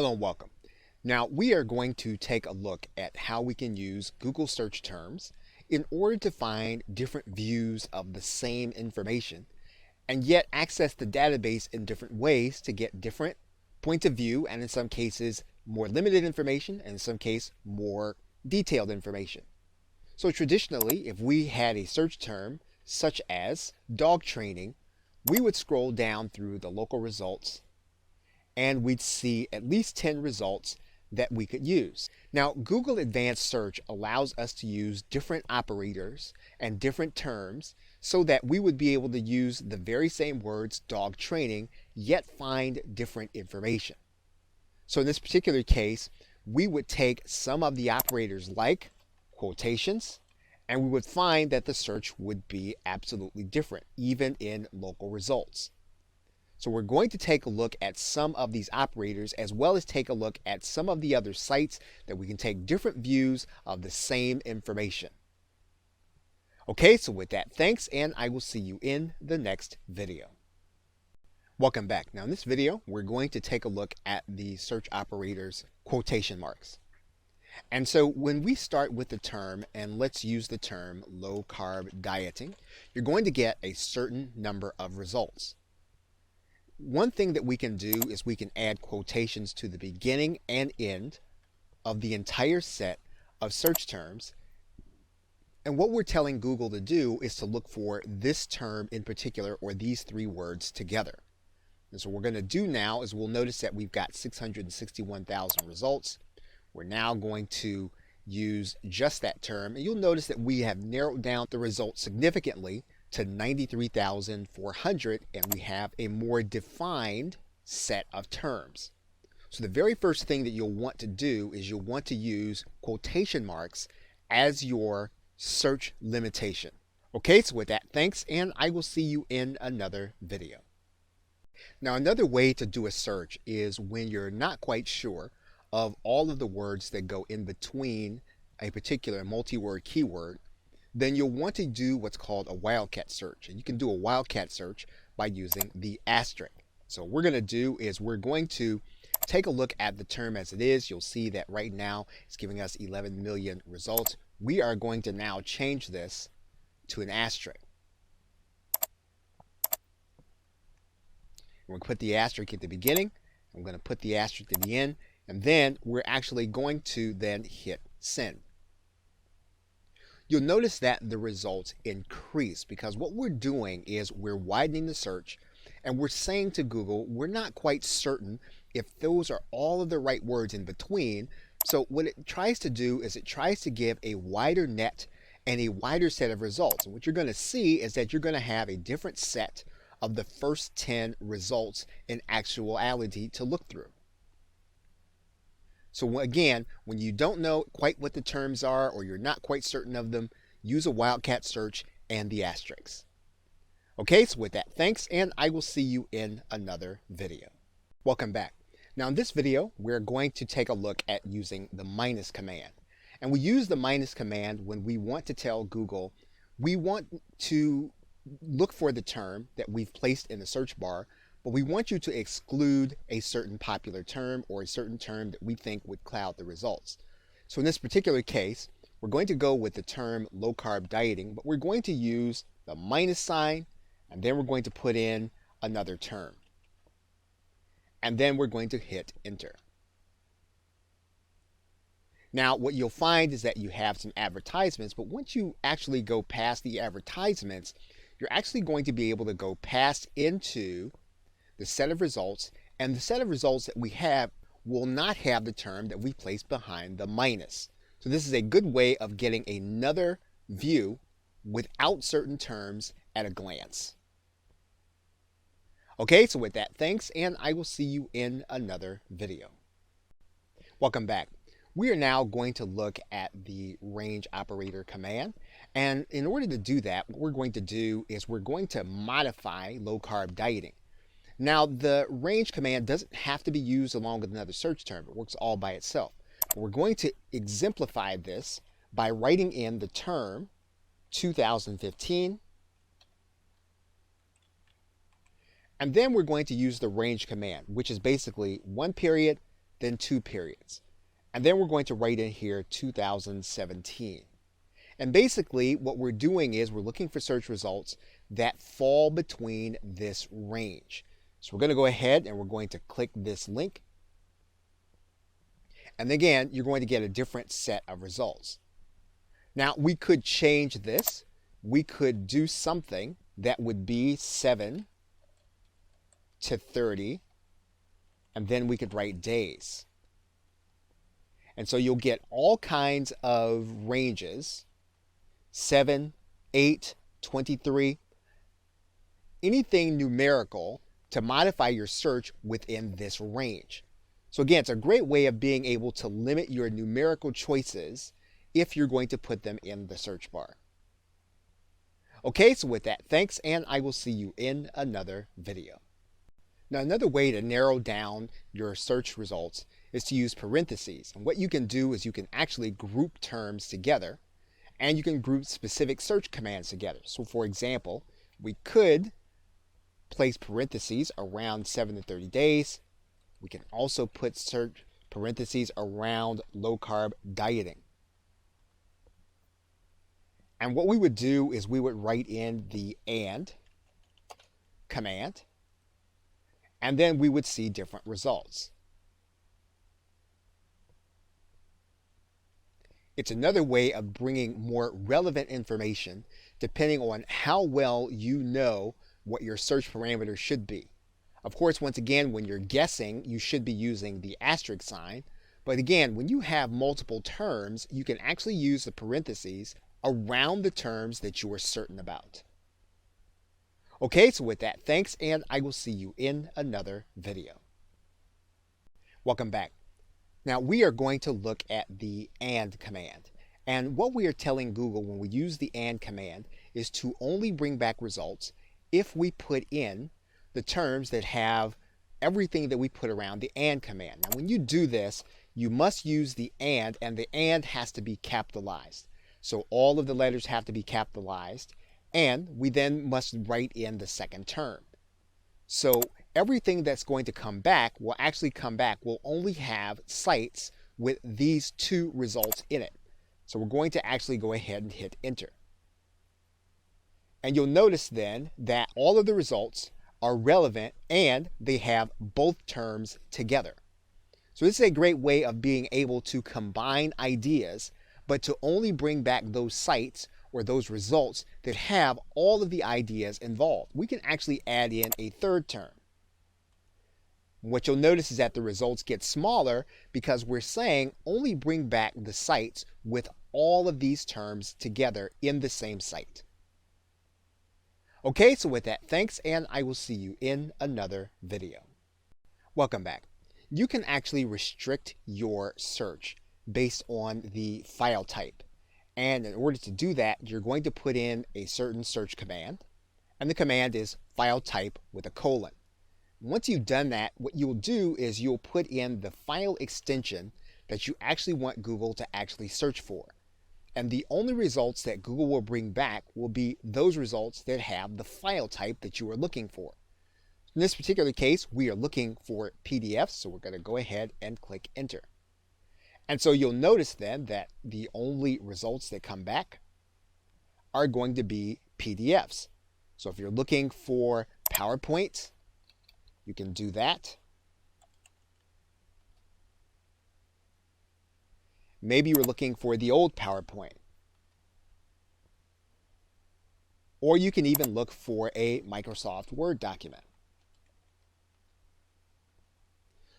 Hello and welcome. Now we are going to take a look at how we can use Google search terms in order to find different views of the same information and yet access the database in different ways to get different points of view and in some cases more limited information and in some cases more detailed information. So traditionally, if we had a search term such as dog training, we would scroll down through the local results and we'd see at least 10 results that we could use. Now, Google Advanced Search allows us to use different operators and different terms so that we would be able to use the very same words, dog training, yet find different information. So in this particular case, we would take some of the operators like quotations, and we would find that the search would be absolutely different, even in local results. So we're going to take a look at some of these operators as well as take a look at some of the other sites that we can take different views of the same information. Okay, so with that, thanks, and I will see you in the next video. Welcome back. Now in this video, we're going to take a look at the search operators quotation marks. And so when we start with the term, and let's use the term low carb dieting, you're going to get a certain number of results. One thing that we can do is we can add quotations to the beginning and end of the entire set of search terms. And what we're telling Google to do is to look for this term in particular or these three words together. And so what we're going to do now is we'll notice that we've got 661,000 results. We're now going to use just that term. And you'll notice that we have narrowed down the results significantly to 93,400, and we have a more defined set of terms. So the very first thing that you'll want to do is you'll want to use quotation marks as your search limitation. Okay, so with that, thanks, and I will see you in another video. Now another way to do a search is when you're not quite sure of all of the words that go in between a particular multi-word keyword, then you'll want to do what's called a wildcat search. And you can do a wildcat search by using the asterisk. So what we're going to do is we're going to take a look at the term as it is. You'll see that right now it's giving us 11 million results. We are going to now change this to an asterisk. We're going to put the asterisk at the beginning. I'm going to put the asterisk at the end. And then we're actually going to then hit send. You'll notice that the results increase because what we're doing is we're widening the search and we're saying to Google, we're not quite certain if those are all of the right words in between. So what it tries to do is it tries to give a wider net and a wider set of results. And what you're going to see is that you're going to have a different set of the first 10 results in actuality to look through. So again, when you don't know quite what the terms are or you're not quite certain of them, use a wildcat search and the asterisks. Okay, so with that, thanks, and I will see you in another video. Welcome back. Now in this video, we're going to take a look at using the minus command. And we use the minus command when we want to tell Google we want to look for the term that we've placed in the search bar, but we want you to exclude a certain popular term or a certain term that we think would cloud the results. So in this particular case, we're going to go with the term low carb dieting, but we're going to use the minus sign, and then we're going to put in another term. And then we're going to hit enter. Now what you'll find is that you have some advertisements, but once you actually go past the advertisements, you're actually going to be able to go past into the set of results, and the set of results that we have will not have the term that we placed behind the minus. So this is a good way of getting another view without certain terms at a glance. Okay, so with that, thanks, and I will see you in another video. Welcome back. We are now going to look at the range operator command. And in order to do that, what we're going to do is we're going to modify low carb dieting. Now, the range command doesn't have to be used along with another search term. It works all by itself. But we're going to exemplify this by writing in the term 2015. And then we're going to use the range command, which is basically one period, then 2 periods. And then we're going to write in here 2017. And basically what we're doing is we're looking for search results that fall between this range. So we're going to go ahead and we're going to click this link. And again, you're going to get a different set of results. Now we could change this. We could do something that would be 7 to 30, and then we could write days. And so you'll get all kinds of ranges, 7, 8, 23, anything numerical to modify your search within this range. So again, it's a great way of being able to limit your numerical choices if you're going to put them in the search bar. Okay, so with that, thanks, and I will see you in another video. Now, another way to narrow down your search results is to use parentheses. And what you can do is you can actually group terms together, and you can group specific search commands together. So for example, we could place parentheses around 7 to 30 days. We can also put search parentheses around low-carb dieting. And what we would do is we would write in the AND command, and then we would see different results. It's another way of bringing more relevant information depending on how well you know what your search parameters should be. Of course, once again, when you're guessing, you should be using the asterisk sign. But again, when you have multiple terms, you can actually use the parentheses around the terms that you are certain about. Okay, so with that, thanks, and I will see you in another video. Welcome back. Now we are going to look at the AND command. And what we are telling Google when we use the AND command is to only bring back results if we put in the terms that have everything that we put around the AND command. Now when you do this, you must use the AND has to be capitalized. So all of the letters have to be capitalized, and we then must write in the second term. So everything that's going to come back will only have sites with these 2 results in it. So we're going to actually go ahead and hit enter. And you'll notice then that all of the results are relevant and they have both terms together. So this is a great way of being able to combine ideas, but to only bring back those sites or those results that have all of the ideas involved. We can actually add in a third term. What you'll notice is that the results get smaller because we're saying only bring back the sites with all of these terms together in the same site. Okay, so with that, thanks, and I will see you in another video. Welcome back. You can actually restrict your search based on the file type. And in order to do that, you're going to put in a certain search command, and the command is file type with a colon. Once you've done that, what you'll do is you'll put in the file extension that you actually want Google to actually search for. And the only results that Google will bring back will be those results that have the file type that you are looking for. In this particular case, we are looking for PDFs, so we're going to go ahead and click enter. And so you'll notice then that the only results that come back are going to be PDFs. So if you're looking for PowerPoint, you can do that. Maybe you're looking for the old PowerPoint. Or you can even look for a Microsoft Word document.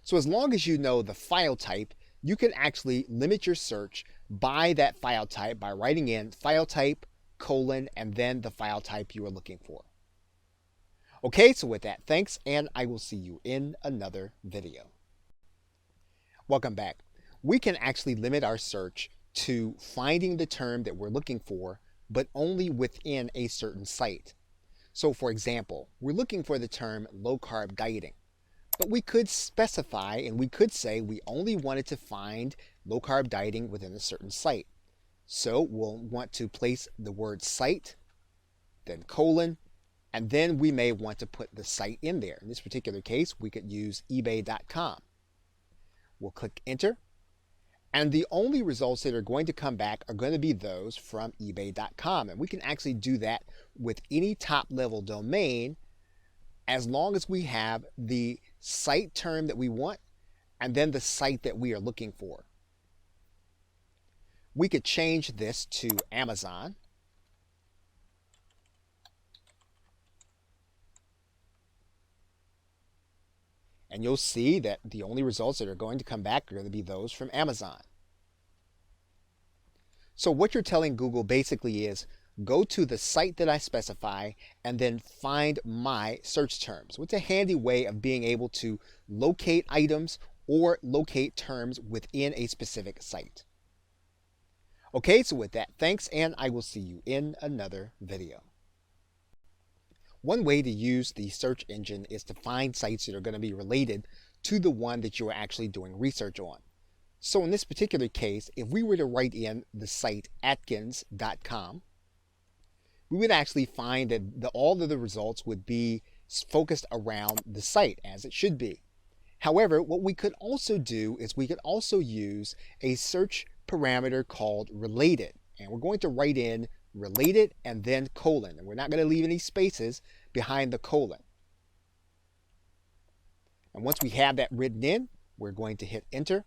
So as long as you know the file type, you can actually limit your search by that file type by writing in file type, colon, and then the file type you are looking for. Okay, so with that, thanks, and I will see you in another video. Welcome back. We can actually limit our search to finding the term that we're looking for, but only within a certain site. So for example, we're looking for the term low-carb dieting. But we could specify and we could say we only wanted to find low-carb dieting within a certain site. So we'll want to place the word site, then colon, and then we may want to put the site in there. In this particular case, we could use ebay.com. We'll click enter. And the only results that are going to come back are going to be those from ebay.com. And we can actually do that with any top level domain as long as we have the site term that we want and then the site that we are looking for. We could change this to Amazon. And you'll see that the only results that are going to come back are going to be those from Amazon. So what you're telling Google basically is go to the site that I specify and then find my search terms. It's a handy way of being able to locate items or locate terms within a specific site. Okay, so with that, thanks, and I will see you in another video. One way to use the search engine is to find sites that are going to be related to the one that you are actually doing research on. So in this particular case, if we were to write in the site Atkins.com, we would actually find that all of the results would be focused around the site, as it should be. However, what we could also do is we could also use a search parameter called related. And we're going to write in related and then colon. And we're not going to leave any spaces behind the colon. And once we have that written in, we're going to hit enter.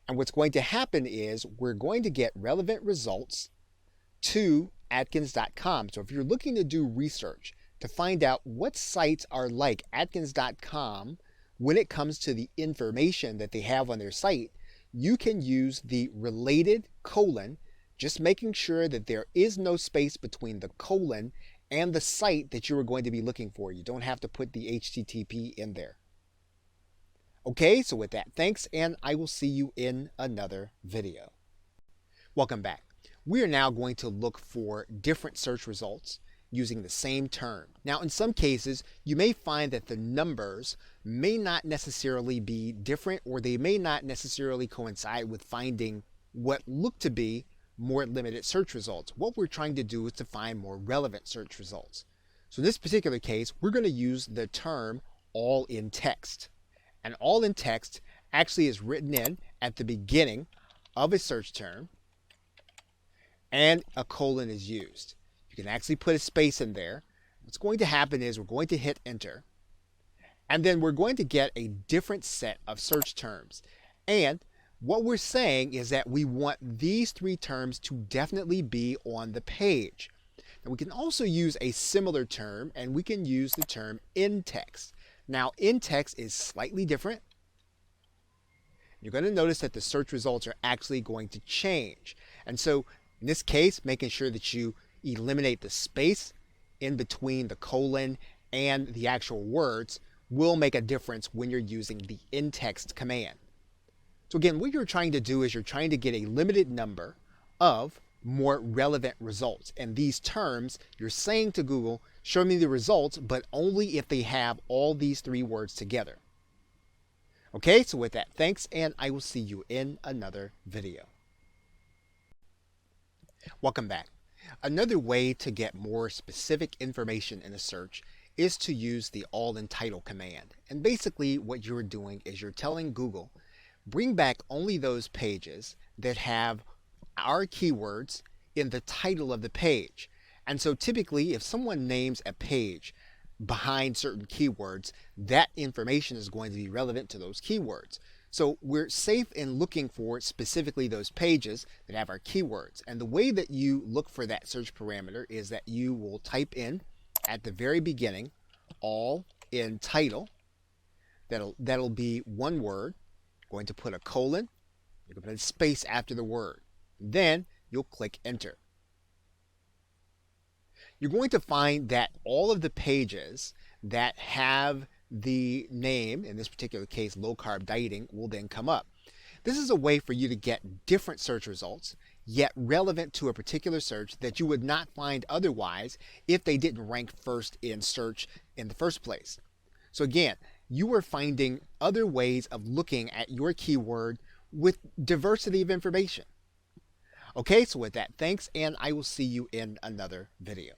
And what's going to happen is we're going to get relevant results to Atkins.com. So if you're looking to do research to find out what sites are like Atkins.com when it comes to the information that they have on their site, you can use the related colon, just making sure that there is no space between the colon and the site that you are going to be looking for. You don't have to put the HTTP in there. Okay, so with that, thanks, and I will see you in another video. Welcome back. We are now going to look for different search results using the same term. Now, in some cases, you may find that the numbers may not necessarily be different, or they may not necessarily coincide with finding what look to be more limited search results. What we're trying to do is to find more relevant search results. So in this particular case, we're going to use the term all in text. And all in text actually is written in at the beginning of a search term, and a colon is used. You can actually put a space in there. What's going to happen is we're going to hit enter, and then we're going to get a different set of search terms. And what we're saying is that we want these three terms to definitely be on the page. And we can also use a similar term, and we can use the term in text. Now, in text is slightly different. You're going to notice that the search results are actually going to change. And so in this case, making sure that you eliminate the space in between the colon and the actual words will make a difference when you're using the in text command. So again, what you're trying to do is you're trying to get a limited number of more relevant results. And these terms, you're saying to Google, show me the results, but only if they have all these three words together. Okay, so with that, thanks, and I will see you in another video. Welcome back. Another way to get more specific information in a search is to use the all in title command. And basically what you're doing is you're telling Google, bring back only those pages that have our keywords in the title of the page. And so typically if someone names a page behind certain keywords, that information is going to be relevant to those keywords. So we're safe in looking for specifically those pages that have our keywords. And the way that you look for that search parameter is that you will type in at the very beginning, all in title. That'll be one word. Going to put a colon, you're going to put a space after the word. Then you'll click enter. You're going to find that all of the pages that have the name, in this particular case low carb dieting, will then come up. This is a way for you to get different search results, yet relevant to a particular search that you would not find otherwise if they didn't rank first in search in the first place. So again, you are finding other ways of looking at your keyword with diversity of information. Okay, so with that, thanks, and I will see you in another video.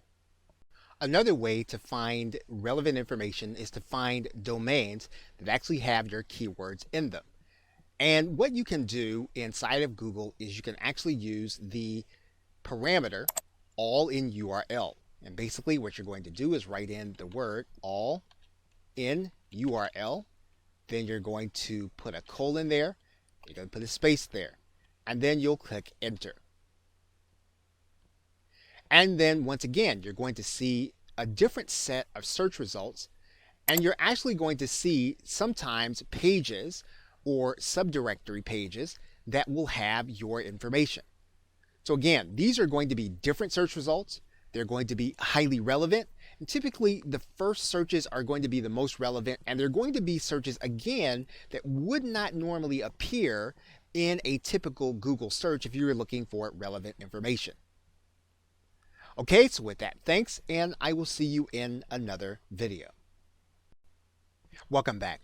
Another way to find relevant information is to find domains that actually have your keywords in them. And what you can do inside of Google is you can actually use the parameter all in URL. And basically what you're going to do is write in the word all in URL. Then you're going to put a colon there. You're going to put a space there. And then you'll click enter. And then once again, you're going to see a different set of search results. And you're actually going to see sometimes pages or subdirectory pages that will have your information. So again, these are going to be different search results. They're going to be highly relevant. And typically, the first searches are going to be the most relevant, and they're going to be searches, again, that would not normally appear in a typical Google search if you were looking for relevant information. Okay, so with that, thanks, and I will see you in another video. Welcome back.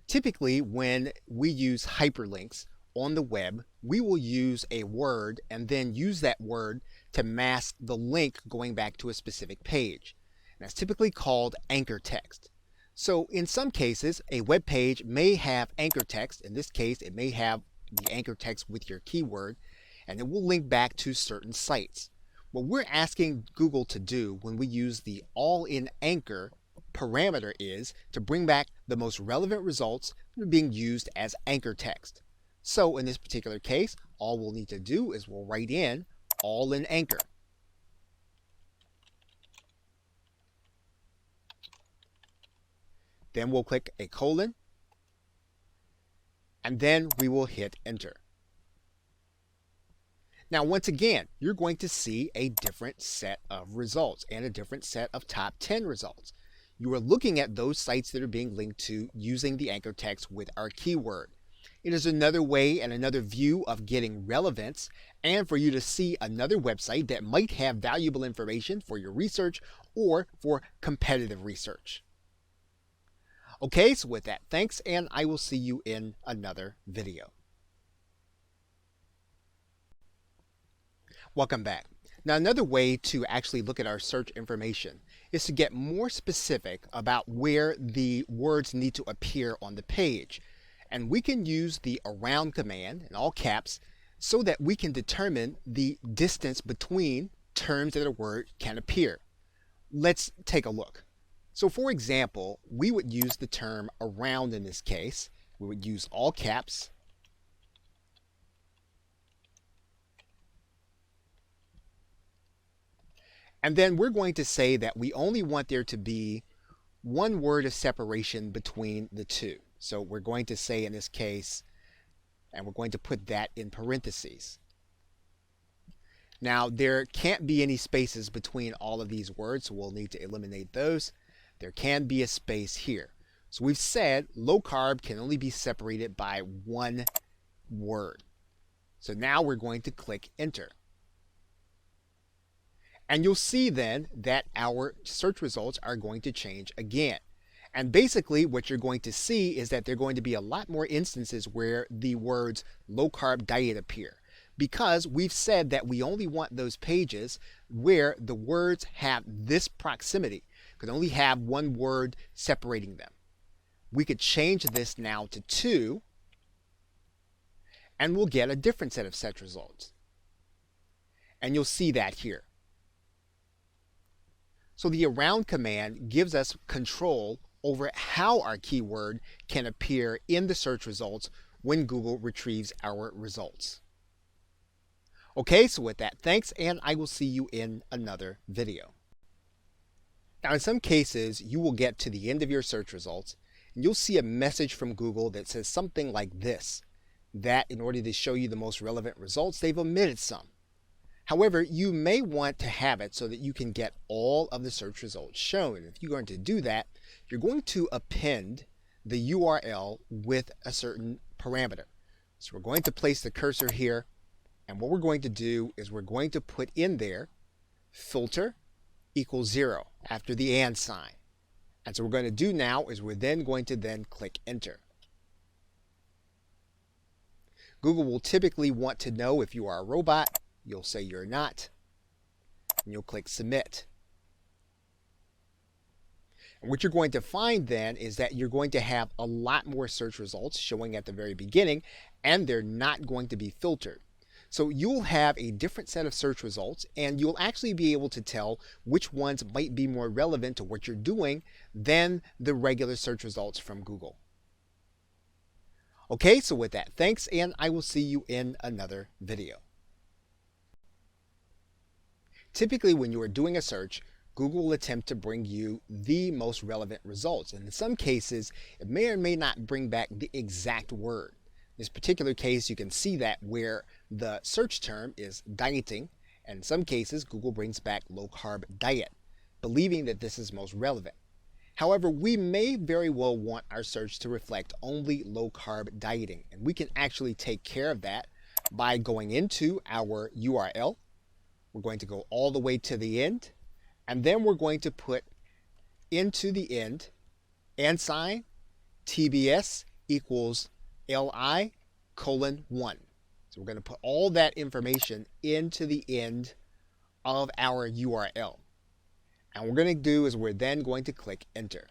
Typically, when we use hyperlinks on the web, we will use a word and then use that word to mask the link going back to a specific page. And that's typically called anchor text. So in some cases, a web page may have anchor text. In this case, it may have the anchor text with your keyword, and it will link back to certain sites. What we're asking Google to do when we use the all-in anchor parameter is to bring back the most relevant results that are being used as anchor text. So in this particular case, all we'll need to do is we'll write in all in anchor. Then we'll click a colon, and then we will hit enter. Now, once again, you're going to see a different set of results and a different set of top 10 results. You are looking at those sites that are being linked to using the anchor text with our keyword. It is another way and another view of getting relevance and for you to see another website that might have valuable information for your research or for competitive research. Okay, so with that, thanks, and I will see you in another video. Welcome back. Now, another way to actually look at our search information is to get more specific about where the words need to appear on the page. And we can use the around command in all caps so that we can determine the distance between terms that a word can appear. Let's take a look. So for example, we would use the term around in this case. We would use all caps. And then we're going to say that we only want there to be one word of separation between the two. So we're going to say in this case, and we're going to put that in parentheses. Now, there can't be any spaces between all of these words, so we'll need to eliminate those. There can be a space here. So we've said low carb can only be separated by one word. So now we're going to click enter. And you'll see then that our search results are going to change again. And basically what you're going to see is that there are going to be a lot more instances where the words low carb diet appear, because we've said that we only want those pages where the words have this proximity, could only have one word separating them. We could change this now to 2, and we'll get a different set of search results. And you'll see that here. So the around command gives us control over how our keyword can appear in the search results when Google retrieves our results. Okay, so with that, thanks, and I will see you in another video. Now, in some cases, you will get to the end of your search results, and you'll see a message from Google that says something like this, that in order to show you the most relevant results, they've omitted some. However, you may want to have it so that you can get all of the search results shown. If you're going to do that, you're going to append the URL with a certain parameter. So we're going to place the cursor here, and what we're going to do is we're going to put in there filter equals 0 after the and sign. And so what we're going to do now is we're then going to click enter. Google will typically want to know if you are a robot. You'll say you're not, and you'll click submit. And What you're going to find then is that you're going to have a lot more search results showing at the very beginning, and they're not going to be filtered. So you'll have a different set of search results, and you'll actually be able to tell which ones might be more relevant to what you're doing than the regular search results from Google. Okay, so with that, thanks, and I will see you in another video. Typically, when you are doing a search, Google will attempt to bring you the most relevant results. And in some cases, it may or may not bring back the exact word. In this particular case, you can see that where the search term is dieting, and in some cases, Google brings back low-carb diet, believing that this is most relevant. However, we may very well want our search to reflect only low-carb dieting, and we can actually take care of that by going into our URL. We're going to go all the way to the end, and then we're going to put into the end and sign TBS equals LI:1. So we're going to put all that information into the end of our URL. And what we're going to do is we're then going to click enter.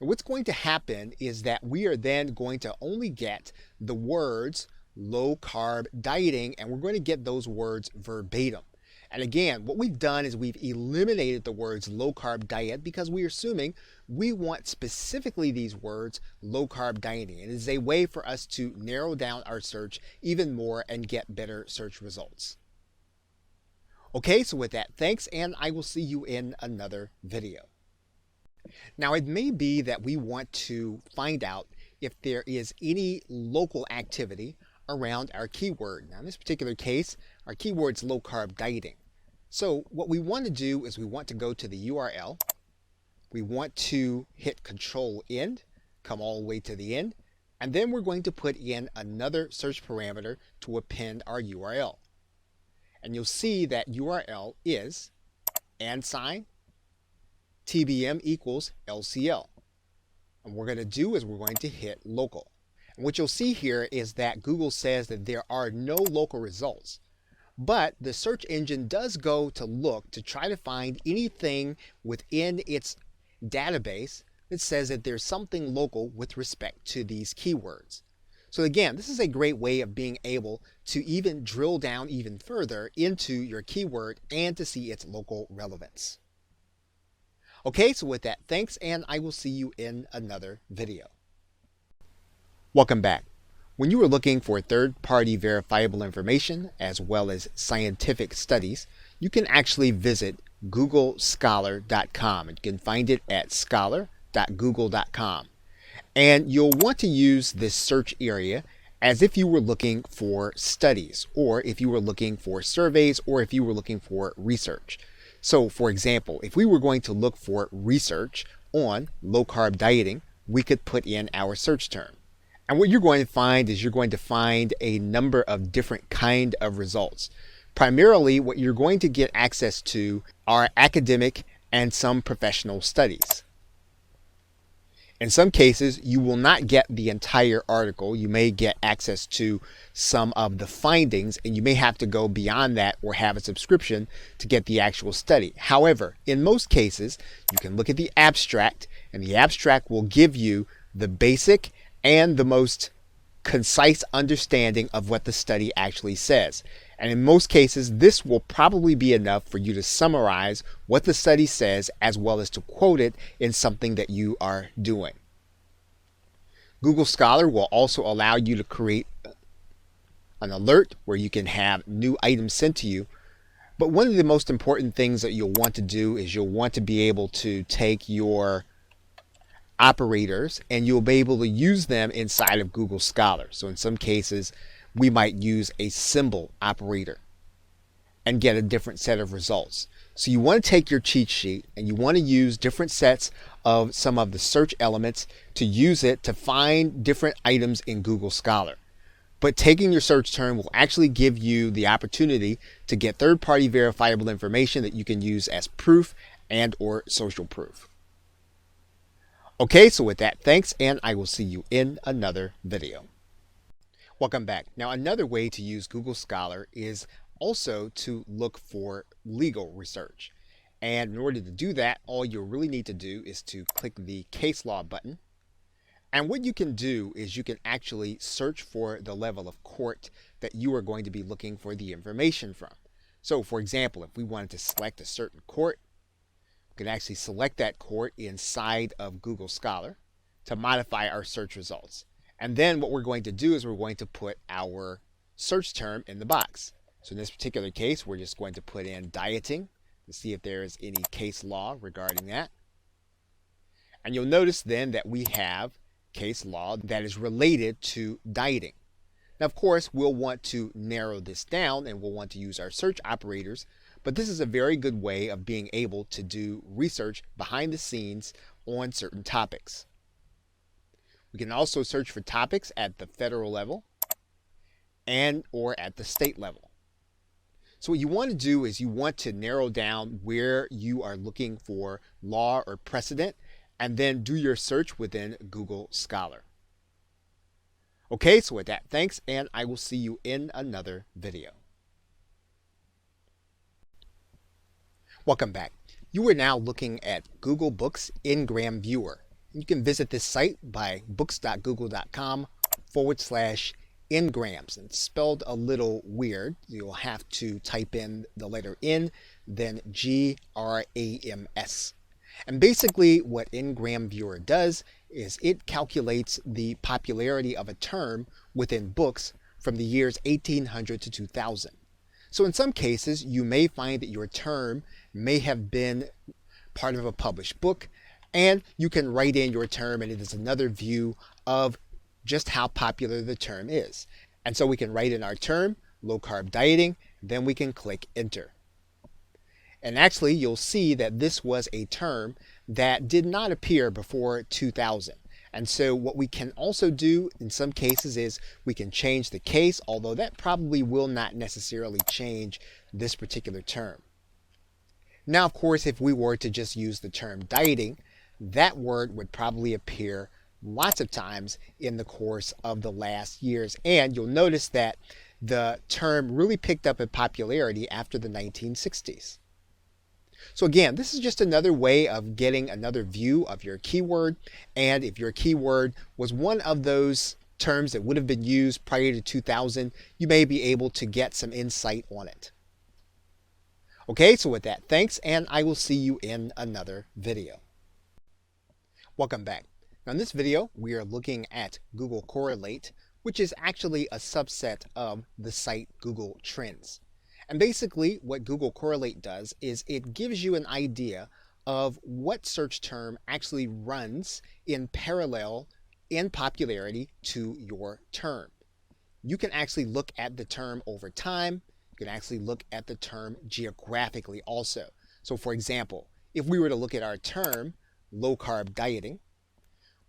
Now what's going to happen is that we are then going to only get the words low carb dieting, and we're going to get those words verbatim. And again, what we've done is we've eliminated the words low carb diet because we're assuming we want specifically these words low carb dieting. It is a way for us to narrow down our search even more and get better search results. Okay, so with that, thanks, and I will see you in another video. Now, it may be that we want to find out if there is any local activity around our keyword. Now, in this particular case, our keyword is low carb dieting. So what we want to do is we want to go to the URL. We want to hit Control End, come all the way to the end, and then we're going to put in another search parameter to append our URL. And you'll see that URL is &TBM equals LCL. And what we're going to do is we're going to hit local. And what you'll see here is that Google says that there are no local results. But the search engine does go to look to try to find anything within its database that says that there's something local with respect to these keywords. So again, this is a great way of being able to even drill down even further into your keyword and to see its local relevance. Okay, so with that, thanks, and I will see you in another video. Welcome back. When you are looking for third-party verifiable information as well as scientific studies, you can actually visit googlescholar.com. You can find it at scholar.google.com. And you'll want to use this search area as if you were looking for studies, or if you were looking for surveys, or if you were looking for research. So for example, if we were going to look for research on low-carb dieting, we could put in our search term. And what you're going to find is you're going to find a number of different kind of results. Primarily, what you're going to get access to are academic and some professional studies. In some cases, you will not get the entire article. You may get access to some of the findings, and you may have to go beyond that or have a subscription to get the actual study. However, in most cases, you can look at the abstract, and the abstract will give you the basic and the most concise understanding of what the study actually says. And in most cases, this will probably be enough for you to summarize what the study says as well as to quote it in something that you are doing. Google Scholar will also allow you to create an alert where you can have new items sent to you. But one of the most important things that you'll want to do is you'll want to be able to take your operators and you'll be able to use them inside of Google Scholar. So in some cases, we might use a symbol operator and get a different set of results. So you want to take your cheat sheet and you want to use different sets of some of the search elements to use it to find different items in Google Scholar. But taking your search term will actually give you the opportunity to get third-party verifiable information that you can use as proof and or social proof. Okay, so with that, thanks, and I will see you in another video. Welcome back. Now, another way to use Google Scholar is also to look for legal research. And in order to do that, all you really need to do is to click the case law button. And what you can do is you can actually search for the level of court that you are going to be looking for the information from. So for example, if we wanted to select a certain court, we can actually select that court inside of Google Scholar to modify our search results. And then what we're going to do is we're going to put our search term in the box. So in this particular case, we're just going to put in dieting to see if there is any case law regarding that. And you'll notice then that we have case law that is related to dieting. Now, of course, we'll want to narrow this down and we'll want to use our search operators, but this is a very good way of being able to do research behind the scenes on certain topics. We can also search for topics at the federal level and or at the state level. So what you want to do is you want to narrow down where you are looking for law or precedent and then do your search within Google Scholar. Okay, so with that, thanks, and I will see you in another video. Welcome back. You are now looking at Google Books Ngram Viewer. You can visit this site by books.google.com/ngrams. And it's spelled a little weird. You'll have to type in the letter N, then GRAMS. And basically what Ngram Viewer does is it calculates the popularity of a term within books from the years 1800 to 2000. So in some cases, you may find that your term may have been part of a published book, and you can write in your term and it is another view of just how popular the term is. And so we can write in our term, low carb dieting, then we can click enter. And actually, you'll see that this was a term that did not appear before 2000. And so what we can also do in some cases is we can change the case, although that probably will not necessarily change this particular term. Now, of course, if we were to just use the term dieting, that word would probably appear lots of times in the course of the last years. And you'll notice that the term really picked up in popularity after the 1960s. So again, this is just another way of getting another view of your keyword. And if your keyword was one of those terms that would have been used prior to 2000, you may be able to get some insight on it. Okay, so with that, thanks, and I will see you in another video. Welcome back. Now in this video, we are looking at Google Correlate, which is actually a subset of the site Google Trends. And basically what Google Correlate does is it gives you an idea of what search term actually runs in parallel in popularity to your term. You can actually look at the term over time. You can actually look at the term geographically also. So for example, if we were to look at our term, low carb dieting,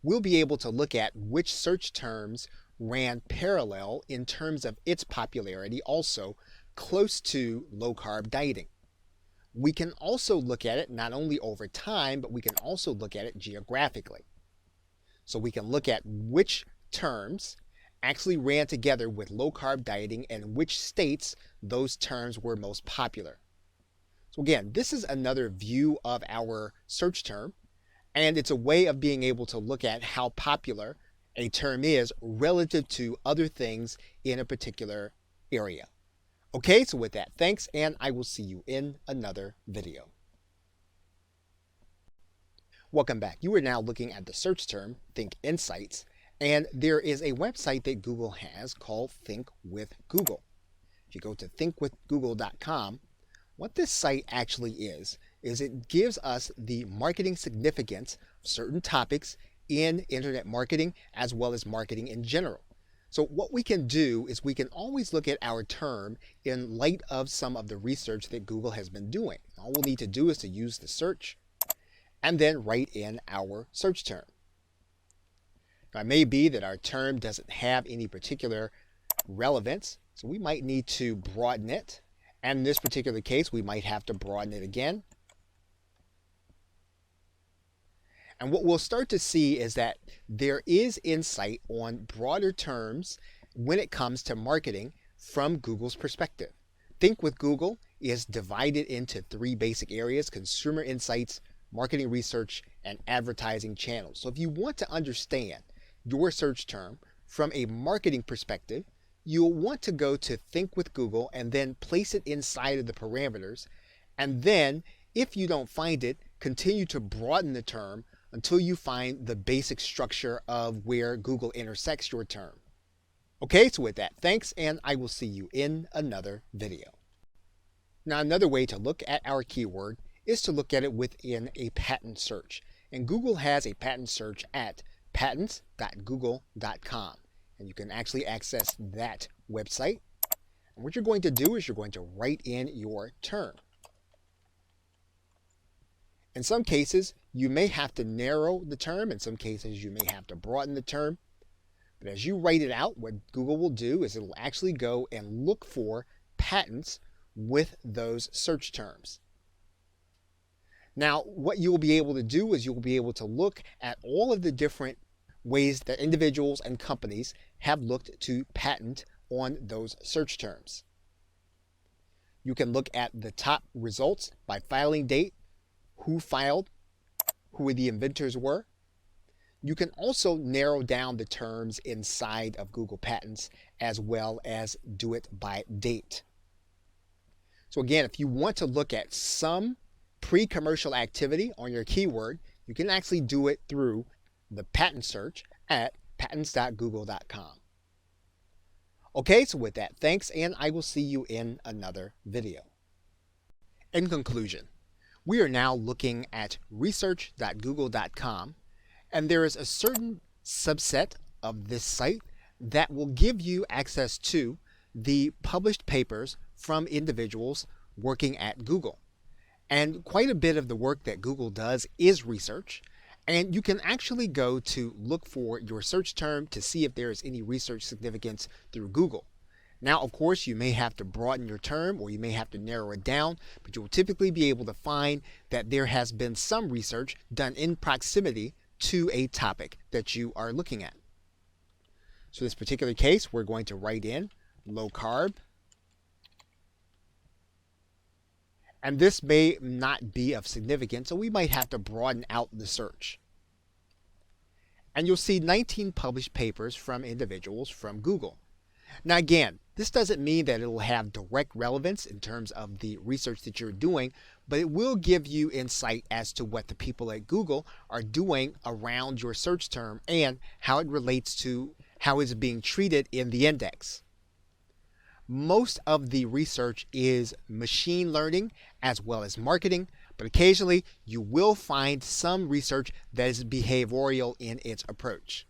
we'll be able to look at which search terms ran parallel in terms of its popularity also close to low carb dieting. We can also look at it not only over time, but we can also look at it geographically. So we can look at which terms actually ran together with low carb dieting and which states those terms were most popular. So again, this is another view of our search term, and it's a way of being able to look at how popular a term is relative to other things in a particular area. Okay, so with that, thanks, and I will see you in another video. Welcome back. You are now looking at the search term, Think Insights, and there is a website that Google has called Think with Google. If you go to thinkwithgoogle.com, what this site actually is it gives us the marketing significance of certain topics in internet marketing as well as marketing in general. So what we can do is we can always look at our term in light of some of the research that Google has been doing. All we'll need to do is to use the search and then write in our search term. Now, it may be that our term doesn't have any particular relevance, so we might need to broaden it. And in this particular case, we might have to broaden it again. And what we'll start to see is that there is insight on broader terms when it comes to marketing from Google's perspective. Think with Google is divided into three basic areas: consumer insights, marketing research, and advertising channels. So if you want to understand your search term from a marketing perspective, you'll want to go to Think with Google and then place it inside of the parameters. And then if you don't find it, continue to broaden the term until you find the basic structure of where Google intersects your term. Okay, so with that, thanks, and I will see you in another video. Now, another way to look at our keyword is to look at it within a patent search. And Google has a patent search at patents.google.com. And you can actually access that website. And what you're going to do is you're going to write in your term. In some cases, you may have to narrow the term. In some cases, you may have to broaden the term. But as you write it out, what Google will do is it will actually go and look for patents with those search terms. Now, what you will be able to do is you'll be able to look at all of the different ways that individuals and companies have looked to patent on those search terms. You can look at the top results by filing date, who filed, who the inventors were. You can also narrow down the terms inside of Google Patents as well as do it by date. So again, if you want to look at some pre-commercial activity on your keyword, you can actually do it through the patent search at patents.google.com. Okay, so with that, thanks, and I will see you in another video. In conclusion, we are now looking at research.google.com, and there is a certain subset of this site that will give you access to the published papers from individuals working at Google. And quite a bit of the work that Google does is research, and you can actually go to look for your search term to see if there is any research significance through Google. Now, of course, you may have to broaden your term or you may have to narrow it down, but you will typically be able to find that there has been some research done in proximity to a topic that you are looking at. So in this particular case, we're going to write in low carb. And this may not be of significance, so we might have to broaden out the search. And you'll see 19 published papers from individuals from Google. Now again, this doesn't mean that it will have direct relevance in terms of the research that you're doing, but it will give you insight as to what the people at Google are doing around your search term and how it relates to how it's being treated in the index. Most of the research is machine learning as well as marketing, but occasionally you will find some research that is behavioral in its approach.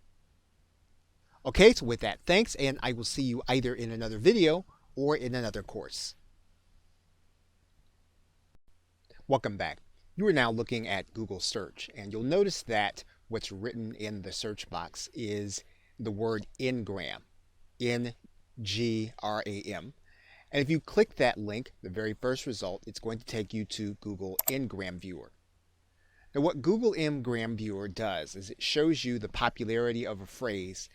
Okay, so with that, thanks, and I will see you either in another video or in another course. Welcome back. You are now looking at Google search, and you'll notice that what's written in the search box is the word ngram, N-G-R-A-M. And if you click that link, the very first result, it's going to take you to Google Ngram Viewer. Now what Google Ngram Viewer does is it shows you the popularity of a phrase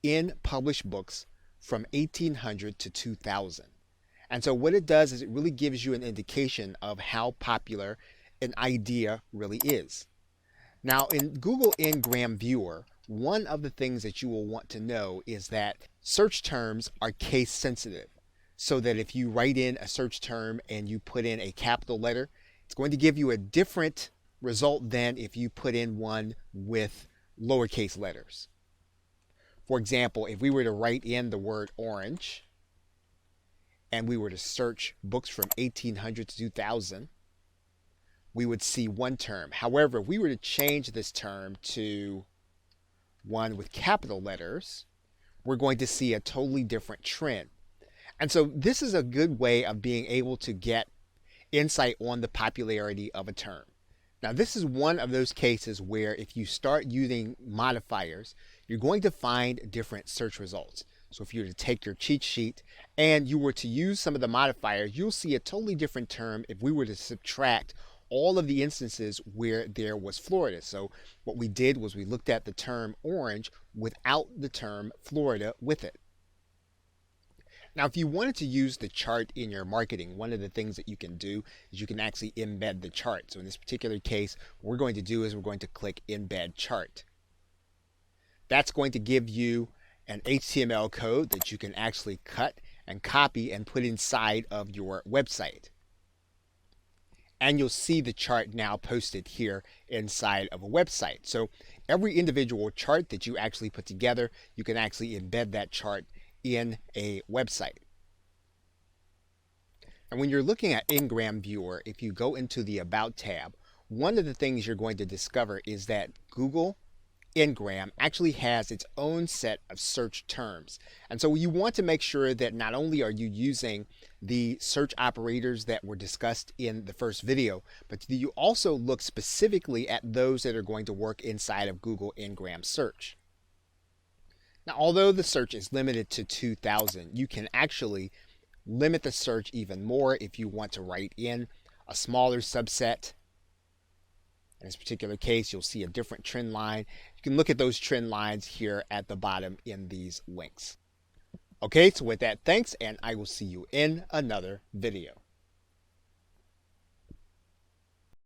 in published books from 1800 to 2000. And so what it does is it really gives you an indication of how popular an idea really is. Now in Google Ngram Viewer, one of the things that you will want to know is that search terms are case sensitive, so that if you write in a search term and you put in a capital letter, it's going to give you a different result than if you put in one with lowercase letters. For example, if we were to write in the word orange and we were to search books from 1800 to 2000, we would see one term. However, if we were to change this term to one with capital letters, we're going to see a totally different trend. And so this is a good way of being able to get insight on the popularity of a term. Now this is one of those cases where if you start using modifiers, you're going to find different search results. So if you were to take your cheat sheet and you were to use some of the modifiers, you'll see a totally different term if we were to subtract all of the instances where there was Florida. So what we did was we looked at the term orange without the term Florida with it. Now, if you wanted to use the chart in your marketing, one of the things that you can do is you can actually embed the chart. So in this particular case, what we're going to do is we're going to click Embed Chart. That's going to give you an HTML code that you can actually cut and copy and put inside of your website. And you'll see the chart now posted here inside of a website. So every individual chart that you actually put together, you can actually embed that chart in a website. And when you're looking at Ngram Viewer, if you go into the About tab, one of the things you're going to discover is that Google Ngram actually has its own set of search terms. And so you want to make sure that not only are you using the search operators that were discussed in the first video, but that you also look specifically at those that are going to work inside of Google Ngram search. Now, although the search is limited to 2,000, you can actually limit the search even more if you want to write in a smaller subset. In this particular case, you'll see a different trend line. You can look at those trend lines here at the bottom in these links. Okay, so with that, thanks, and I will see you in another video.